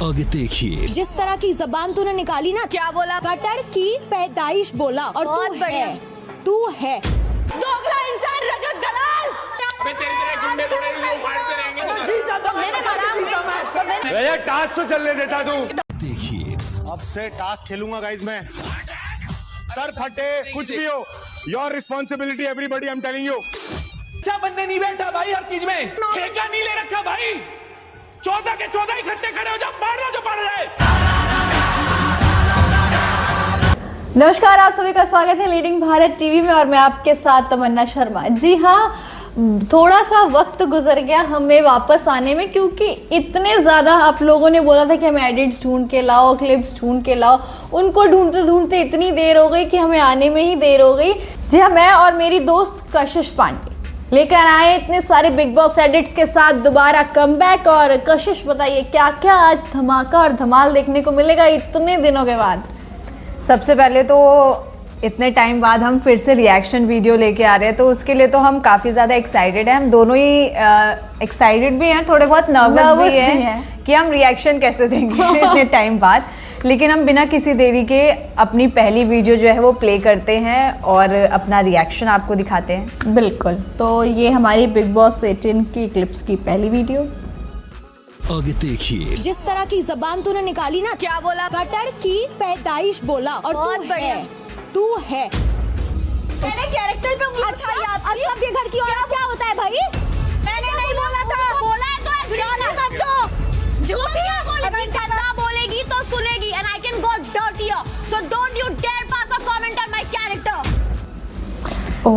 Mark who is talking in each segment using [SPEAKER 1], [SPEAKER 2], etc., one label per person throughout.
[SPEAKER 1] आगे देखिए।
[SPEAKER 2] जिस तरह की जबान तूने निकाली ना,
[SPEAKER 3] क्या बोला?
[SPEAKER 2] कटर की पैदाइश बोला। और
[SPEAKER 3] बहुत
[SPEAKER 2] तू
[SPEAKER 3] बढ़िया।
[SPEAKER 2] है, तू है
[SPEAKER 3] दोगला इंसान, रजत दलाल।
[SPEAKER 4] अबे तेरे तरह गुंडे थोड़े ही उखाड़ते रहेंगे।
[SPEAKER 5] भैया टास्क तो चलने देता तू।
[SPEAKER 1] देखिए
[SPEAKER 5] अब से टास्क खेलूंगा गाइस मैं। सर फटे कुछ भी हो, your responsibility everybody, I am telling you.
[SPEAKER 4] अच्छा बंदे नहीं बैठा भाई, हर चीज में ठेका नहीं ले रखा भाई। 14 के 14 इकट्ठे खड़े हो जाओ, पढ़ रहे हो जो पढ़ रहे।
[SPEAKER 6] नमस्कार, आप सभी का स्वागत है लीडिंग भारत टीवी में और मैं आपके साथ तमन्ना शर्मा। जी हाँ, थोड़ा सा वक्त गुजर गया हमें वापस आने में, क्योंकि इतने ज़्यादा आप लोगों ने बोला था कि हमें एडिट्स ढूंढ के लाओ, क्लिप्स ढूंढ के लाओ। उनको ढूंढते ढूंढते इतनी देर हो गई कि हमें आने में ही देर हो गई। जी हाँ, मैं और मेरी दोस्त कशिश पांडे लेकर आए इतने सारे बिग बॉस एडिट्स के साथ दोबारा कमबैक। और कशिश बताइए क्या क्या आज धमाका और धमाल देखने को मिलेगा इतने दिनों के बाद?
[SPEAKER 7] सबसे पहले तो इतने टाइम बाद हम फिर से रिएक्शन वीडियो लेके आ रहे हैं, तो उसके लिए तो हम काफ़ी ज़्यादा एक्साइटेड हैं। हम दोनों ही एक्साइटेड भी हैं, थोड़े बहुत नर्वस भी हैं कि हम रिएक्शन कैसे देंगे इतने टाइम बाद। लेकिन हम बिना किसी देरी के अपनी पहली वीडियो जो है वो प्ले करते हैं और अपना रिएक्शन आपको दिखाते हैं।
[SPEAKER 6] बिल्कुल, तो ये हमारी बिग बॉस 18 की क्लिप्स की पहली वीडियो।
[SPEAKER 1] आगे देखिए।
[SPEAKER 2] जिस तरह की जबान तूने निकाली ना,
[SPEAKER 3] क्या बोला?
[SPEAKER 2] कटर की पैदाइश बोला। और
[SPEAKER 3] बहुत
[SPEAKER 2] तू
[SPEAKER 3] बढ़िया।
[SPEAKER 2] है, तू है।
[SPEAKER 3] मैंने कैरेक्टर पे उंगली उठाई आपकी।
[SPEAKER 2] सब ये घर की औरत क्या होता है भाई?
[SPEAKER 3] मैंने नहीं बोला था। बोला है तो जाने मत दो। झूठी है बोली।
[SPEAKER 2] अभी गंदा बोलेगी तो सुनेगी। And I can go dirtier. So don't you dare pass a comment on my character.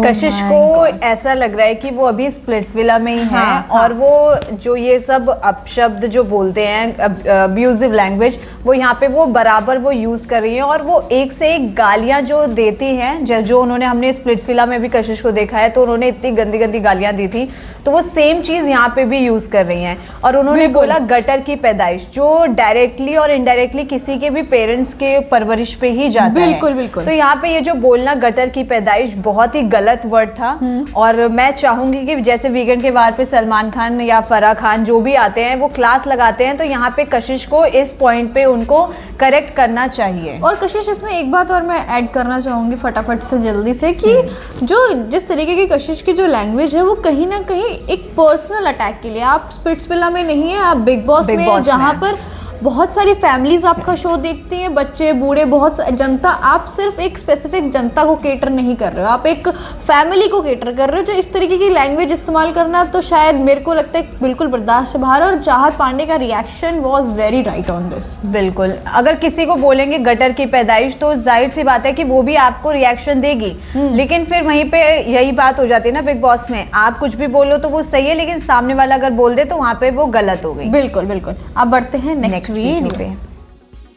[SPEAKER 7] कशिश को ऐसा लग रहा है कि वो अभी स्प्लिट्सविला में ही है और वो जो ये सब अपशब्द जो बोलते हैं, अब्यूजिव लैंग्वेज, वो यहाँ पे वो बराबर वो यूज़ कर रही है। और वो एक से एक गालियाँ जो देती हैं, जो उन्होंने हमने स्प्लिट्सविला में भी कशिश को देखा है, तो उन्होंने इतनी गंदी गंदी गालियाँ दी थी, तो वो सेम चीज़ यहाँ पे भी यूज़ कर रही हैं। और उन्होंने बोला गटर की पैदाइश, जो डायरेक्टली और इनडायरेक्टली किसी के भी पेरेंट्स के परवरिश पे ही जाता है।
[SPEAKER 6] बिल्कुल बिल्कुल।
[SPEAKER 7] तो यहाँ पे ये जो बोलना गटर की पैदाइश बहुत ही गलत वर्ड था। और मैं चाहूंगी कि जैसे वीकेंड के वार पे सलमान खान या फराह खान जो भी आते हैं वो क्लास लगाते हैं, तो यहाँ पे कशिश को इस पॉइंट पे उनको करेक्ट करना चाहिए।
[SPEAKER 6] और कशिश, इसमें एक बात और मैं ऐड करना चाहूंगी फटाफट से जल्दी से, कि जो जिस तरीके की कशिश की जो लैंग्वेज है वो कहीं ना कहीं एक पर्सनल अटैक के लिए, आप स्प्लिट्सविला में नहीं है, आप बिग बॉस में है, जहाँ पर बहुत सारी फैमिलीज आपका शो देखती हैं, बच्चे बूढ़े, बहुत जनता। आप सिर्फ एक स्पेसिफिक जनता को केटर नहीं कर रहे हो, आप एक फैमिली को केटर कर रहे हो। तो इस तरीके की लैंग्वेज इस्तेमाल करना तो शायद मेरे को लगता है बिल्कुल बर्दाश्त से बाहर। और चाहत पांडे का reaction was very right on this.
[SPEAKER 7] बिल्कुल, अगर किसी को बोलेंगे गटर की पैदाइश तो जाहिर सी बात है कि वो भी आपको रिएक्शन देगी। लेकिन फिर वहीं पे यही बात हो जाती है ना बिग बॉस में, आप कुछ भी बोलो तो वो सही है, लेकिन सामने वाला अगर बोल दे तो वहाँ पे वो गलत हो गई।
[SPEAKER 6] बिल्कुल बिल्कुल। अब बढ़ते हैं नेक्स्ट वीडियो पे।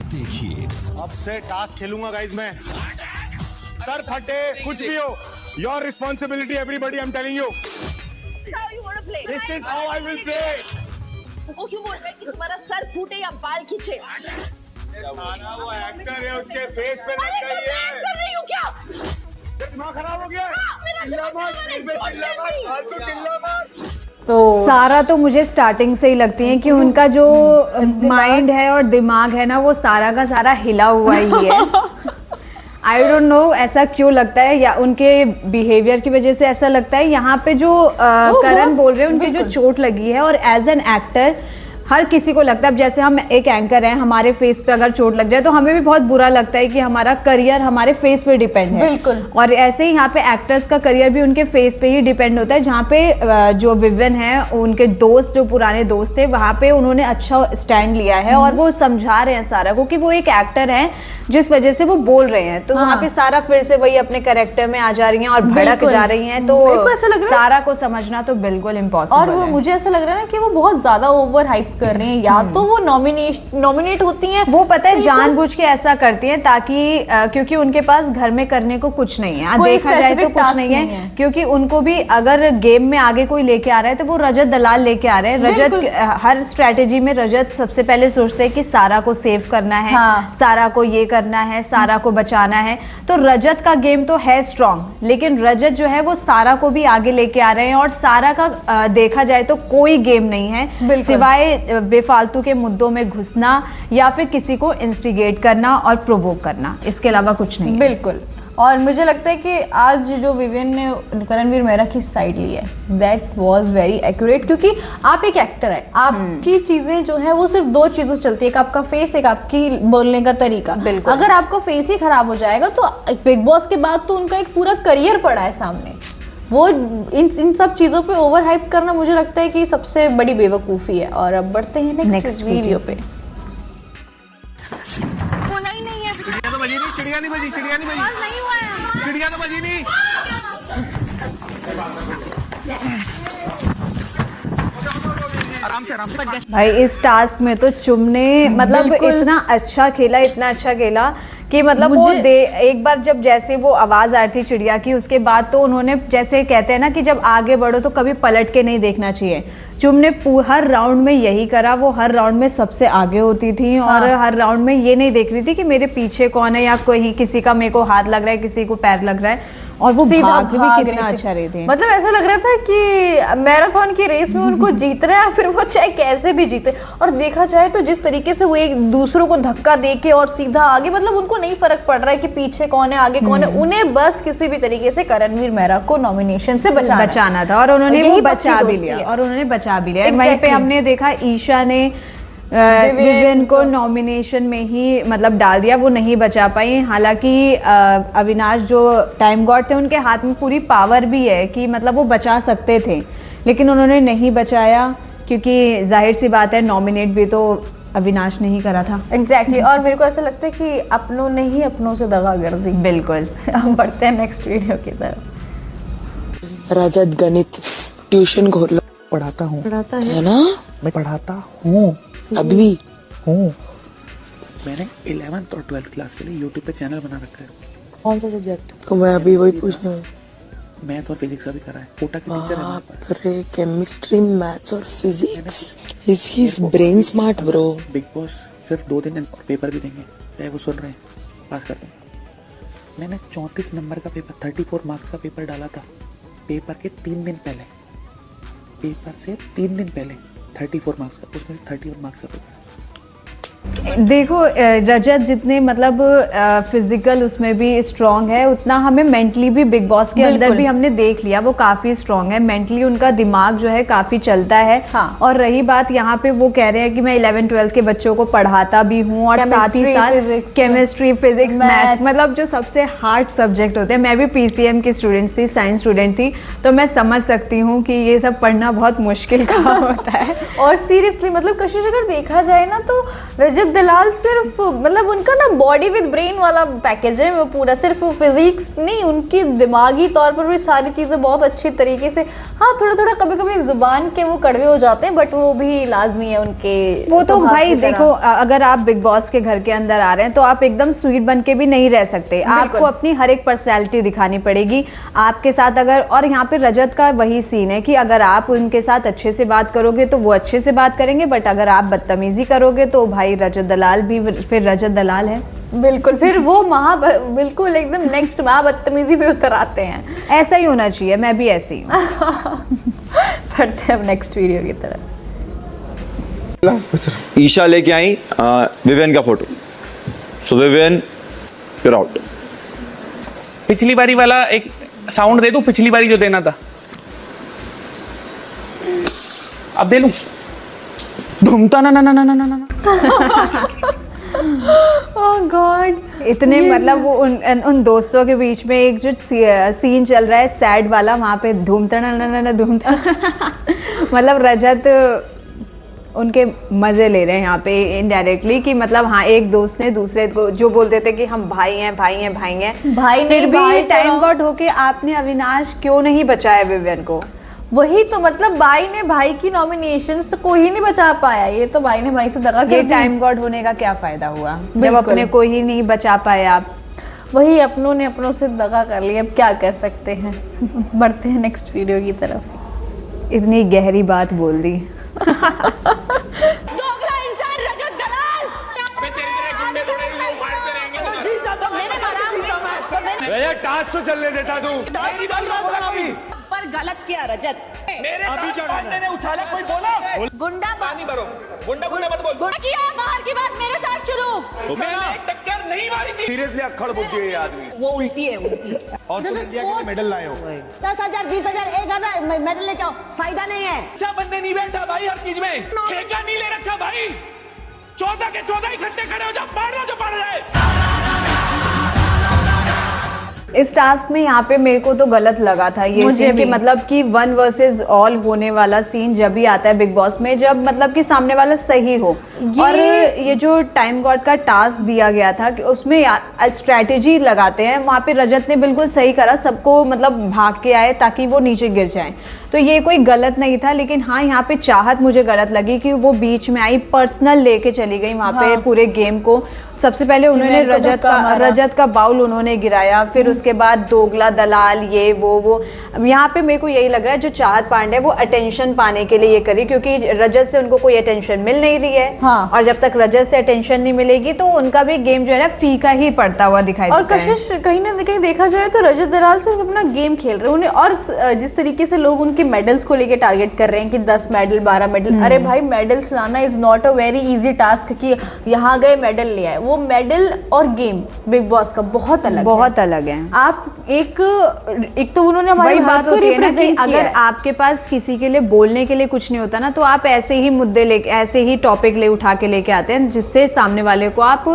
[SPEAKER 1] देखिए
[SPEAKER 5] अब से टास्क खेलूंगा गाइस मैं। सर फटे कुछ भी हो, your responsibility everybody, I am telling you.
[SPEAKER 3] How you want to play?
[SPEAKER 5] This is how I will play.
[SPEAKER 3] वो क्यों बोल रहे हैं कि तुम्हारा सर फूटे या बाल खींचे?
[SPEAKER 5] सारा वो एक्टर है, उसके फेस पे लग
[SPEAKER 3] अरे तो
[SPEAKER 5] गई
[SPEAKER 3] मैं
[SPEAKER 5] है।
[SPEAKER 3] कर रही हूँ क्या?
[SPEAKER 5] दिमाग खराब हो गया।
[SPEAKER 3] मेरा
[SPEAKER 5] चिल्ला
[SPEAKER 3] दिमाग
[SPEAKER 5] मत,
[SPEAKER 3] खराब है,
[SPEAKER 5] मेरे पे चिल्ला मत, फालतू चिल्ला मत।
[SPEAKER 6] तो
[SPEAKER 7] सारा तो मुझे स्टार्टिंग से ही लगती है कि उनका जो माइंड है और दिमाग है ना, वो सारा का सारा हिला हुआ ही है। आई डोंट नो ऐसा क्यों लगता है, या उनके बिहेवियर की वजह से ऐसा लगता है। यहाँ पे जो करण बोल रहे हैं, उनकी जो चोट लगी है, और एज एन एक्टर हर किसी को लगता है, अब जैसे हम एक एंकर हैं, हमारे फेस पे अगर चोट लग जाए तो हमें भी बहुत बुरा लगता है कि हमारा करियर हमारे फेस पे डिपेंड है।
[SPEAKER 6] बिल्कुल।
[SPEAKER 7] और ऐसे ही यहाँ पे एक्टर्स का करियर भी उनके फेस पे ही डिपेंड होता है। जहाँ पे जो विवियन है, उनके दोस्त जो पुराने दोस्त थे, वहाँ पे उन्होंने अच्छा स्टैंड लिया है और वो समझा रहे हैं सारा को कि वो एक एक्टर हैं, जिस वजह से वो बोल रहे हैं। तो वहाँ पे सारा फिर से वही अपने कैरेक्टर में आ जा रही हैं और भड़क जा रही हैं। तो
[SPEAKER 6] ऐसा लग रहा है
[SPEAKER 7] सारा को समझना तो बिल्कुल इम्पॉसिबल
[SPEAKER 6] और वो मुझे ऐसा लग रहा है ना कि वो बहुत ज्यादा ओवर हाइप कर रही हैं, या तो वो नॉमिनेट होती हैं,
[SPEAKER 7] वो पता है जानबूझ के ऐसा करती हैं ताकि क्योंकि उनके पास घर में करने को कुछ नहीं है, देखा जाए तो कुछ नहीं है। क्योंकि उनको भी अगर गेम में आगे कोई लेके आ रहा है तो वो रजत दलाल लेके आ रहे हैं। रजत हर स्ट्रेटेजी में रजत सबसे पहले सोचते हैं कि सारा को सेव करना है, सारा को ये करना है, सारा को बचाना है। तो रजत का गेम तो है स्ट्रांग, लेकिन रजत जो है वो सारा को भी आगे लेके आ रहे हैं। और सारा का देखा जाए तो कोई गेम नहीं है सिवाय बेफालतू के मुद्दों में घुसना या फिर किसी को इंस्टिगेट करना और प्रोवोक करना, इसके अलावा कुछ नहीं है।
[SPEAKER 6] बिल्कुल। और मुझे लगता है कि आज जो विवियन ने करणवीर मेहरा की साइड ली है, दैट वाज वेरी एक्यूरेट, क्योंकि आप एक एक्टर है, आपकी चीजें जो है वो सिर्फ दो चीजों से चलती है, एक आपका फेस, एक आपकी बोलने का तरीका।
[SPEAKER 7] बिल्कुल।
[SPEAKER 6] अगर आपका फेस ही खराब हो जाएगा तो बिग बॉस के बाद तो उनका एक पूरा करियर पड़ा है सामने। वो इन सब चीजों पे ओवर हाइप करना मुझे लगता है कि सबसे बड़ी बेवकूफ़ी है। और अब बढ़ते हैं नेक्स्ट वीडियो पे।
[SPEAKER 2] बोला ही नहीं है।
[SPEAKER 5] चिड़िया तो बजी नहीं, चिड़िया नहीं बजी, चिड़िया नहीं बजी,
[SPEAKER 2] नहीं हुआ है।
[SPEAKER 5] चिड़िया तो बजी नहीं।
[SPEAKER 7] भाई इस टास्क में तो चुमने मतलब इतना अच्छा खेला, इतना अच्छा खेला कि मतलब वो एक बार जब जैसे वो आवाज आ रही थी चिड़िया की, उसके बाद तो उन्होंने जैसे कहते हैं ना कि जब आगे बढ़ो तो कभी पलट के नहीं देखना चाहिए। चुम ने हर राउंड में यही करा, वो हर राउंड में सबसे आगे होती थी और हर राउंड में ये नहीं देख रही थी कि मेरे पीछे कौन है या कोई किसी का मेरे को हाथ लग रहा है, किसी को पैर लग रहा है। और वो भाग भी कितना अच्छा रही थी।
[SPEAKER 6] मतलब ऐसा लग रहा था कि मैराथन की रेस में उनको जीतना है, फिर वो चाहे कैसे भी जीते। और देखा जाए तो जिस तरीके से वो एक दूसरों को धक्का देके और सीधा आगे, मतलब उनको नहीं फर्क पड़ रहा है कि पीछे कौन है आगे कौन है, उन्हें बस किसी भी तरीके से करणवीर मेहरा को नॉमिनेशन से बचाना
[SPEAKER 7] था। और उन्होंने वो बचा भी लिया, और उन्होंने बचा भी लिया। वहीं पे हमने देखा ईशा ने विवियन को नॉमिनेशन में ही मतलब डाल दिया, वो नहीं बचा पाई। हालांकि अविनाश जो टाइम गॉड थे उनके हाथ में पूरी पावर भी है कि मतलब वो बचा सकते थे, लेकिन उन्होंने नहीं बचाया क्योंकि जाहिर सी बात है नॉमिनेट भी तो अविनाश ने ही करा था।
[SPEAKER 6] एग्जैक्टली। और मेरे को ऐसा लगता है कि अपनों ने ही अपनों से दगा कर दी।
[SPEAKER 7] बिल्कुल।
[SPEAKER 6] हम बढ़ते हैं नेक्स्ट वीडियो की तरफ।
[SPEAKER 8] रजत गणित ट्यूशन खोल
[SPEAKER 9] पढ़ाता हूँ।
[SPEAKER 6] पढ़ाता
[SPEAKER 8] है ना,
[SPEAKER 9] मैं पढ़ाता हूँ,
[SPEAKER 8] अभी भी
[SPEAKER 9] हूँ। मैंने 11th और 12th क्लास के लिए YouTube पे चैनल बना रखा है।
[SPEAKER 8] कौन सा सब्जेक्ट? मैं अभी वही पूछना है।
[SPEAKER 9] मैथ और फिजिक्स अभी करा है, कोटा की टीचर है मेरे पास।
[SPEAKER 8] अरे केमिस्ट्री, मैथ्स और physics. Is his brain smart bro.
[SPEAKER 9] Big boss सिर्फ 2 दिन और पेपर भी देंगे, चाहे वो सुन रहे हैं, पास कर दें। मैंने 34 नंबर का पेपर, 34 मार्क्स का पेपर डाला था। पेपर के 3 दिन पहले, पेपर से 3 दिन पहले 34 मार्क्स का, उसमें से 31 मार्क्स का पेपर।
[SPEAKER 7] देखो रजत जितने मतलब फिजिकल उसमें भी स्ट्रांग है, उतना हमें मेंटली भी बिग बॉस के अंदर भी हमने देख लिया वो काफी स्ट्रांग है। मेंटली उनका दिमाग जो है काफी चलता है।
[SPEAKER 6] हाँ।
[SPEAKER 7] और रही बात यहाँ पे वो कह रहे हैं कि मैं 11th-12th के बच्चों को पढ़ाता भी हूँ और साथ ही साथ केमिस्ट्री, फिजिक्स, मैथ्स, मतलब जो सबसे हार्ड सब्जेक्ट होते हैं। मैं भी PCM की स्टूडेंट थी, साइंस स्टूडेंट थी, तो मैं समझ सकती हूँ कि ये सब पढ़ना बहुत मुश्किल काम होता है।
[SPEAKER 6] और सीरियसली मतलब कशिश अगर देखा जाए ना तो रजत दलाल सिर्फ मतलब उनका ना बॉडी विद ब्रेन वाला पैकेज है, वो पूरा सिर्फ फिजिक्स नहीं, उनकी दिमागी तौर पर भी सारी चीजें बहुत अच्छी तरीके से। हाँ थोड़ा थोड़ा कभी कभी जुबान के वो कड़वे हो जाते हैं, बट वो भी लाजमी है उनके।
[SPEAKER 7] वो तो भाई देखो, अगर आप बिग बॉस के घर के अंदर आ रहे हैं तो आप एकदम स्वीट बन के भी नहीं रह सकते, आपको अपनी हर एक पर्सनैलिटी दिखानी पड़ेगी आपके साथ। अगर और यहाँ पे रजत का वही सीन है कि अगर आप उनके साथ अच्छे से बात करोगे तो वो अच्छे से बात करेंगे, बट अगर आप बदतमीजी करोगे तो भाई रजत दलाल भी फिर रजत दलाल है।
[SPEAKER 6] बिल्कुल, फिर वो बिल्कुल एकदम नेक्स्ट बदतमीजी पे उतर आते हैं।
[SPEAKER 7] ऐसा ही होना चाहिए, मैं भी ऐसी हूँ।
[SPEAKER 6] बढ़ते हैं अब नेक्स्ट वीडियो की तरफ।
[SPEAKER 10] ईशा लेके आई विवियन का photo, so Vivian you're out.
[SPEAKER 4] पिछली बारी वाला एक साउंड दे दूं, पिछली बारी जो देना था अब दे लूं। घूमता ना ना ना ना ना ना ना।
[SPEAKER 6] ओह गॉड,
[SPEAKER 7] इतने मतलब वो उन दोस्तों के बीच में एक जो सीन चल रहा है सैड वाला, वहाँ पे धूमता ना ना ना धूमता। मतलब रजत उनके मजे ले रहे हैं यहाँ पे इनडायरेक्टली कि मतलब हाँ एक दोस्त ने दूसरे को जो बोलते थे कि हम भाई हैं भाई हैं भाई हैं,
[SPEAKER 6] भाई नहीं
[SPEAKER 7] फिर भी
[SPEAKER 6] भाई
[SPEAKER 7] टाइम गॉड होके आपने अविनाश क्यों नहीं बचाया विवियन को?
[SPEAKER 6] वही तो मतलब भाई ने भाई की नॉमिनेशन से कोई नहीं बचा पाया, ये तो भाई ने भाई से दगा कर दी।
[SPEAKER 7] टाइम गॉड होने का क्या फायदा हुआ जब अपने को ही नहीं बचा पाए आप?
[SPEAKER 6] वही अपनों ने अपनों से दगा कर लिया, अब क्या कर सकते हैं। बढ़ते हैं नेक्स्ट वीडियो की तरफ।
[SPEAKER 7] इतनी गहरी बात बोल दी।
[SPEAKER 2] दोगला इंसान रजत दलाल।
[SPEAKER 5] टास्क तो चलने देता तू।
[SPEAKER 2] पर
[SPEAKER 3] गलत किया रजत।
[SPEAKER 4] मेरे साथ पांडे ने उछाला, कोई बोला?
[SPEAKER 3] गुंडा
[SPEAKER 4] पानी भरो, गुंडा गुंडा मत बोल।
[SPEAKER 3] गुंडा किया बाहर की बात मेरे साथ शुरू।
[SPEAKER 4] मैंने एक टक्कर नहीं मारी थी।
[SPEAKER 5] सीरियसली अक्खड़ बुक गए ये आदमी।
[SPEAKER 3] वो उल्टी है, उल्टी।
[SPEAKER 5] और तुम इंडिया के लिए मेडल लाए हो।
[SPEAKER 3] 10,000 20,000 1,000 मेडल लेके आओ, फायदा नहीं है।
[SPEAKER 4] अच्छा बंदे नहीं बैठा भाई हर चीज में, ठेका नहीं ले रखा भाई। 14 के 14 इकट्ठे खड़े हो जाओ, मार दो जो पड़ जाए।
[SPEAKER 7] इस टास्क में यहाँ पे मेरे को तो गलत लगा था ये सीन कि मतलब कि 1 वर्सेस ऑल होने वाला सीन जब भी आता है बिग बॉस में, जब मतलब कि सामने वाला सही हो। और ये जो टाइम गॉड का टास्क दिया गया था कि उसमें स्ट्रैटेजी लगाते हैं, वहाँ पे रजत ने बिल्कुल सही करा, सबको मतलब भाग के आए ताकि वो नीचे गिर जाए। तो ये कोई गलत नहीं था, लेकिन हाँ यहाँ पे चाहत मुझे गलत लगी कि वो बीच में आई, पर्सनल लेके चली गई वहाँ पे पूरे गेम को। सबसे पहले उन्होंने रजत का बाउल उन्होंने गिराया, फिर उसके बाद दोगला दलाल ये वो यहाँ पे मेरे को यही लग रहा है जो चाहत पांडे वो अटेंशन पाने के लिए ये करी, क्योंकि रजत से उनको कोई अटेंशन मिल नहीं रही है। हाँ। और जब तक रजत से अटेंशन नहीं मिलेगी तो उनका भी गेम जो है ना फीका ही पड़ता हुआ दिखाई देता है।
[SPEAKER 6] और कशिश कहीं ना कहीं देखा जाए तो रजत दलाल सिर्फ अपना गेम खेल रहे हैं उन्हें, और जिस तरीके से लोग उनके मेडल्स को लेके टारगेट कर रहे हैं कि 10 मेडल 12 मेडल, अरे भाई मेडल्स लाना is not a very easy task कि यहाँ गए मेडल ले आए। वो मेडल और गेम बिग बॉस का बहुत अलग है। आप एक तो उन्होंने हमारी
[SPEAKER 7] बात होती है ना कि अगर आपके पास किसी के लिए बोलने के लिए कुछ नहीं होता ना, तो आप ऐसे ही मुद्दे लेके, ऐसे ही टॉपिक उठा के लेके आते हैं जिससे सामने वाले को आप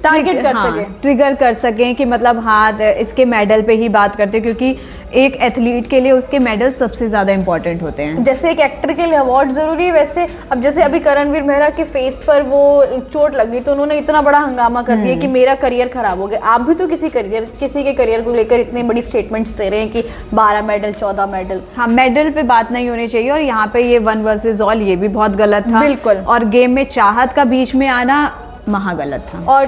[SPEAKER 6] टारगेट कर सकें,
[SPEAKER 7] ट्रिगर कर सकें कि मतलब हाँ इसके मेडल पे ही बात करते हैं, क्योंकि एक एथलीट के लिए उसके मेडल सबसे ज्यादा इंपॉर्टेंट होते हैं।
[SPEAKER 6] जैसे एक एक्टर के लिए अवार्ड जरूरी है, वैसे अब जैसे अभी करणवीर मेहरा के फेस पर वो चोट लग गई तो उन्होंने इतना बड़ा हंगामा कर दिया कि मेरा करियर खराब हो गया। आप भी तो किसी के करियर को लेकर इतनी बड़ी स्टेटमेंट्स दे रहे हैं कि 12 मेडल 14 मेडल।
[SPEAKER 7] हाँ, मेडल पे बात नहीं होनी चाहिए। और यहाँ पे ये 1 वर्सेस ऑल ये भी बहुत गलत था
[SPEAKER 6] बिल्कुल।
[SPEAKER 7] और गेम में चाहत का बीच में आना महागलत था।
[SPEAKER 6] और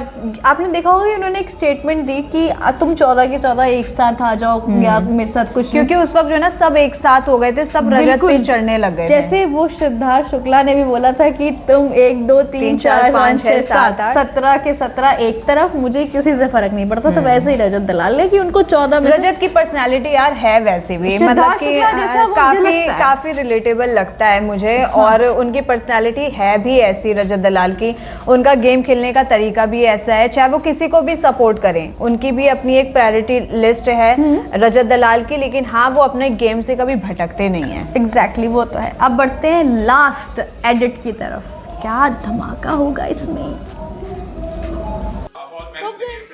[SPEAKER 6] आपने देखा होगा उन्होंने एक स्टेटमेंट दी कि तुम 14 के 14 एक साथ आ जाओ या मेरे साथ कुछ,
[SPEAKER 7] क्योंकि उस वक्त जो है ना सब एक साथ हो गए थे, सब रजत पे चढ़ने लग गए।
[SPEAKER 6] जैसे वो सिद्धार्थ शुक्ला ने भी बोला था कि तुम 1 2 3 4 5 6 7 17 के 17 एक तरफ, मुझे किसी से फर्क नहीं पड़ता। तो वैसे ही रजत दलाल ने कि उनको 14 में
[SPEAKER 7] रजत की पर्सनालिटी यार है वैसे भी मतलब कि काफी रिलेटेबल लगता है मुझे। और उनकी पर्सनैलिटी है भी ऐसी रजत दलाल की, उनका गेम खेलने का तरीका भी ऐसा है, चाहे वो किसी को भी सपोर्ट करें, उनकी भी अपनी एक प्रायोरिटी लिस्ट है रजत दलाल की, लेकिन हाँ वो अपने गेम से कभी भटकते नहीं है।
[SPEAKER 6] एग्जैक्टली वो तो है। अब बढ़ते हैं लास्ट एडिट की तरफ, क्या धमाका होगा इसमें।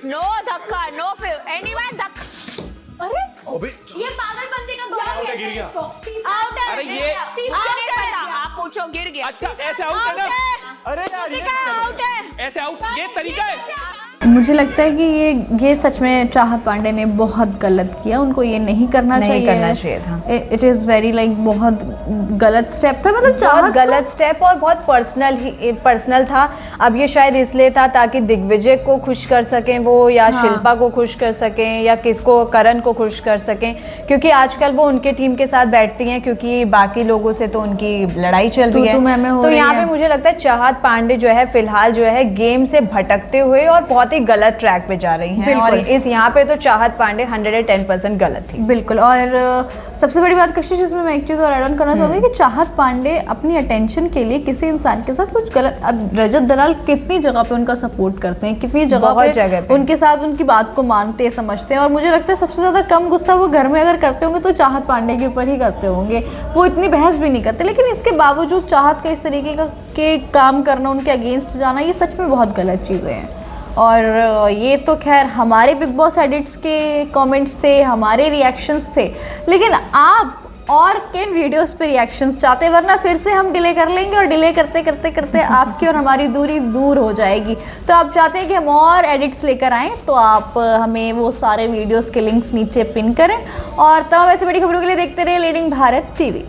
[SPEAKER 3] नो धक्का, नो फिर एनीवन धक्का। अरे ये पागल बंदी का
[SPEAKER 5] गिर गया।
[SPEAKER 3] आउट है।
[SPEAKER 4] अरे ये
[SPEAKER 3] आप पूछो गिर गया।
[SPEAKER 4] अच्छा ऐसे आउट है ना?
[SPEAKER 5] अरे यार
[SPEAKER 3] आउट है,
[SPEAKER 4] ऐसे आउट, ये तरीका है।
[SPEAKER 6] मुझे लगता है कि ये सच में चाहत पांडे ने बहुत गलत किया, उनको ये नहीं करना चाहिए
[SPEAKER 7] था।
[SPEAKER 6] इट इज वेरी लाइक बहुत गलत स्टेप था, मतलब
[SPEAKER 7] बहुत गलत स्टेप और बहुत पर्सनल था। अब ये शायद इसलिए था ताकि दिग्विजय को खुश कर सकें वो, या शिल्पा को खुश कर सकें, या किसको, करण को खुश कर सकें, क्योंकि आजकल वो उनके टीम के साथ बैठती हैं क्योंकि बाकी लोगों से तो उनकी लड़ाई चल रही है। तो यहाँ पे मुझे लगता है चाहत पांडे जो है फिलहाल जो है गेम से भटकते हुए और बहुत ही गलत ट्रैक पे जा रही हैं। और इस यहाँ पे तो चाहत पांडे 110% गलत थी।
[SPEAKER 6] बिल्कुल। और सबसे बड़ी बात कशिश इसमें मैं एक चीज़ और ऐड ऑन करना चाहूँगी कि चाहत पांडे अपनी अटेंशन के लिए किसी इंसान के साथ कुछ गलत, अब रजत दलाल कितनी जगह पे उनका सपोर्ट करते हैं, कितनी जगह पे उनके साथ उनकी बात को मानते समझते हैं। और मुझे लगता है सबसे ज़्यादा कम गुस्सा वो घर में अगर करते होंगे तो चाहत पांडे के ऊपर ही करते होंगे, वो इतनी बहस भी नहीं करते। लेकिन इसके बावजूद चाहत का इस तरीके का के काम करना, उनके अगेंस्ट जाना, ये सच में बहुत गलत चीज़ें हैं। और ये तो खैर हमारे बिग बॉस एडिट्स के कमेंट्स थे, हमारे रिएक्शंस थे, लेकिन आप और किन वीडियोस पे रिएक्शंस चाहते हैं, वरना फिर से हम डिले कर लेंगे और डिले करते करते करते आपकी और हमारी दूरी दूर हो जाएगी। तो आप चाहते हैं कि हम और एडिट्स लेकर आएँ तो आप हमें वो सारे वीडियोस के लिंक्स नीचे पिन करें। और तमाम ऐसी बड़ी खबरों के लिए देखते रहे लीडिंग भारत टीवी।